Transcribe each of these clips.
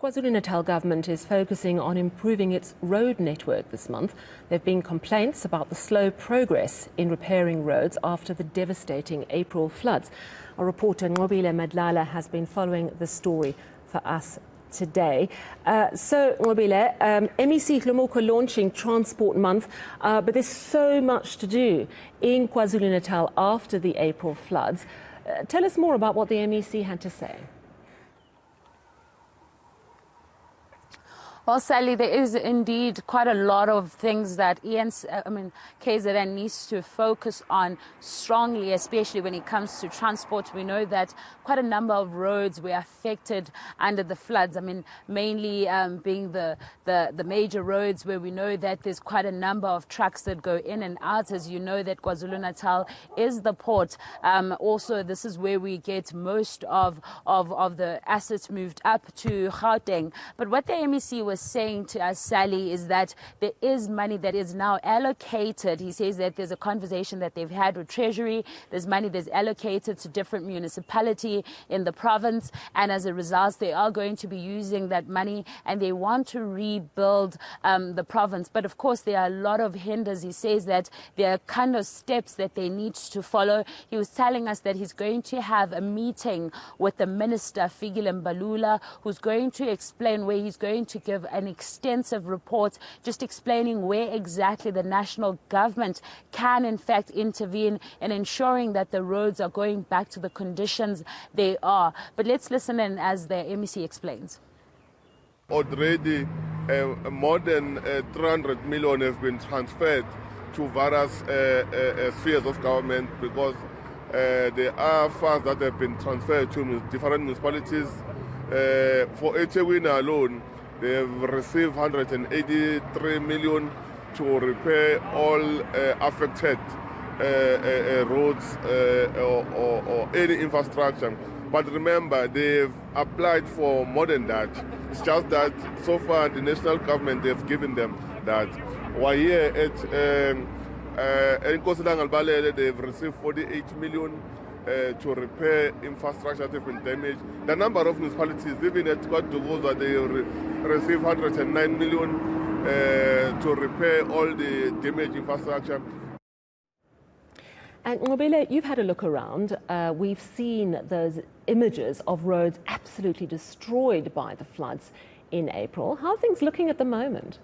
KwaZulu-Natal government is focusing on improving its road network this month. There have been complaints about the slow progress in repairing roads after the devastating April floods. Our reporter Nqobile Madlala has been following the story for us today. So, Nqobile, MEC Hlomoko launching Transport Month, but there's so much to do in KwaZulu-Natal after the April floods. Tell us more about what the MEC had to say. Well, Sally, there is indeed quite a lot of things that KZN needs to focus on strongly, especially when it comes to transport. We know that quite a number of roads were affected under the floods. Mainly being the major roads where we know that there's quite a number of trucks that go in and out. As you know, that KwaZulu-Natal is the port. Also, this is where we get most of the assets moved up to Gauteng. But what the MEC was saying to us, Sally, is that there is money that is now allocated. He says that there's a conversation that they've had with Treasury. There's money that's allocated to different municipalities in the province, and as a result, they are going to be using that money and they want to rebuild the province. But of course, there are a lot of hinders. He says that there are kind of steps that they need to follow. He was telling us that he's going to have a meeting with the Minister, Nqobile Madlala, who's going to explain, where he's going to give an extensive report just explaining where exactly the national government can in fact intervene in ensuring that the roads are going back to the conditions they are. But let's listen in as the MEC explains. Already more than 300 million have been transferred to various spheres of government, because there are funds that have been transferred to different municipalities. For eThekwini alone, they have received 183 million to repair all affected roads or any infrastructure. But remember, they've applied for more than that. It's just that so far the national government, they've given them that. While here at Nqobile Madlala, they've received 48 million to repair infrastructure that have been damaged. The number of municipalities, even at KwaZulu-Natal, they receive 109 million to repair all the damaged infrastructure. And Nqobile, you've had a look around. We've seen those images of roads absolutely destroyed by the floods in April. How are things looking at the moment?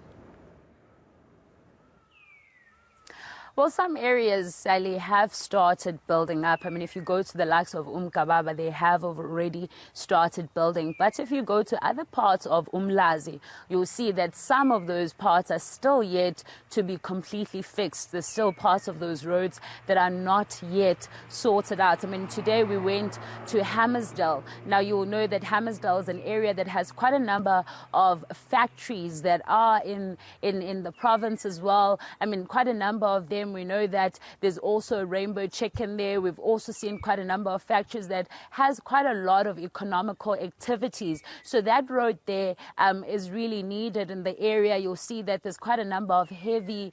Well, some areas, Sally, have started building up. If you go to the likes of Nqobile, they have already started building. But if you go to other parts of Umlazi, you'll see that some of those parts are still yet to be completely fixed. There's still parts of those roads that are not yet sorted out. Today we went to Hammersdale. Now, you'll know that Hammersdale is an area that has quite a number of factories that are in the province as well. Quite a number of them. We know that there's also Rainbow Chicken there. We've also seen quite a number of factories that has quite a lot of economical activities. So that road there is really needed in the area. You'll see that there's quite a number of heavy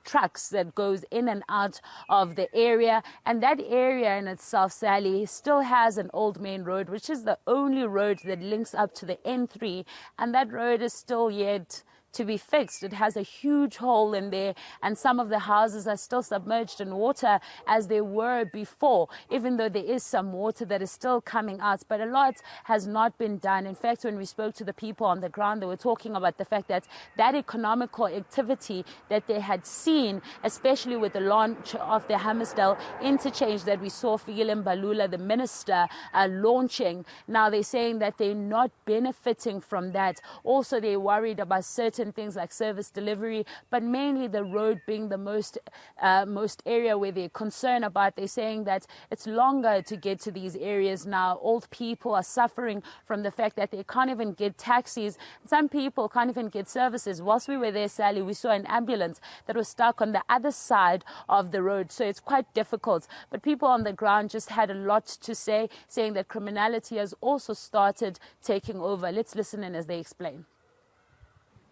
trucks that goes in and out of the area, and that area in itself, Sally, still has an old main road, which is the only road that links up to the N3, and that road is still yet to be fixed. It has a huge hole in there, and some of the houses are still submerged in water as they were before, even though there is some water that is still coming out. But a lot has not been done. In fact, when we spoke to the people on the ground, they were talking about the fact that that economical activity that they had seen, especially with the launch of the Hammersdale interchange that we saw Nqobile Madlala, the minister, launching, now they're saying that they're not benefiting from that. Also, they're worried about certain things like service delivery, but mainly the road being the most area where they're concerned about. They're saying that it's longer to get to these areas now. Old people are suffering from the fact that they can't even get taxis. Some people can't even get services. Whilst we were there, Sally, we saw an ambulance that was stuck on the other side of the road. So it's quite difficult. But people on the ground just had a lot to say, saying that criminality has also started taking over. Let's listen in as they explain.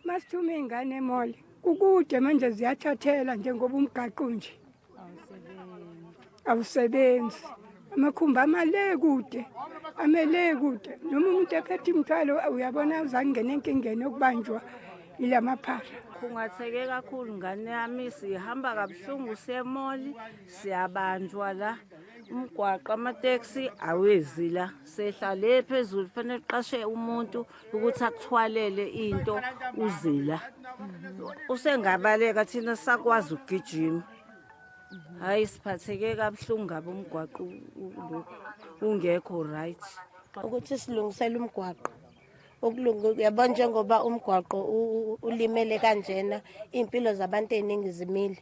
Masithume ingane emoli kukude manje ziyathathela njengoba umgaqo nje awusebenzi amakhumbi amale kude amele kude noma umuntu ephethe imithwalo uyabona uzangena enkingeni yokubanjwa ila maphara. Kungatheke kakhulu ngane yami sihamba kabuhlungu semoli siyabanjwa la umgwaqo amateksi awezi la sehlale phezulu fanele uqashe umuntu ukuthi akuthwalele into uzila usengabaleka thina sakwazi ukugijima. Hayi siphatheke kabuhlungu ngabe umgwaqo ungekho right ukuthi silungisele umgwaqo okulungu yabona njengoba umgwaqo ulimele kanjena impilo zabantu eziningi zimile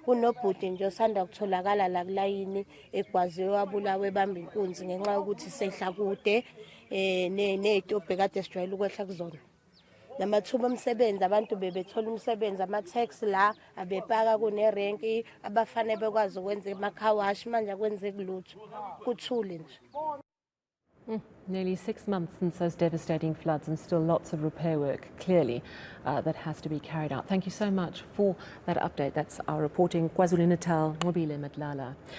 kunobhuti nje osanda kutholakala la kulayini egwaziwe wabulawe ebamba inkunzi ngenxa yokuthi sehla kude nezitobhe kade sijwayele ukwehla kuzona namathuba omsebenzi abantu bebethola umsebenzi ama-tax la abepaka kunerenki abafane bekwazi ukwenza emakhawashi manje akwenzeki lutho kuthule nje. Nearly 6 months since those devastating floods and still lots of repair work, clearly, that has to be carried out. Thank you so much for that update. That's our reporting KwaZulu-Natal, Nqobile Madlala.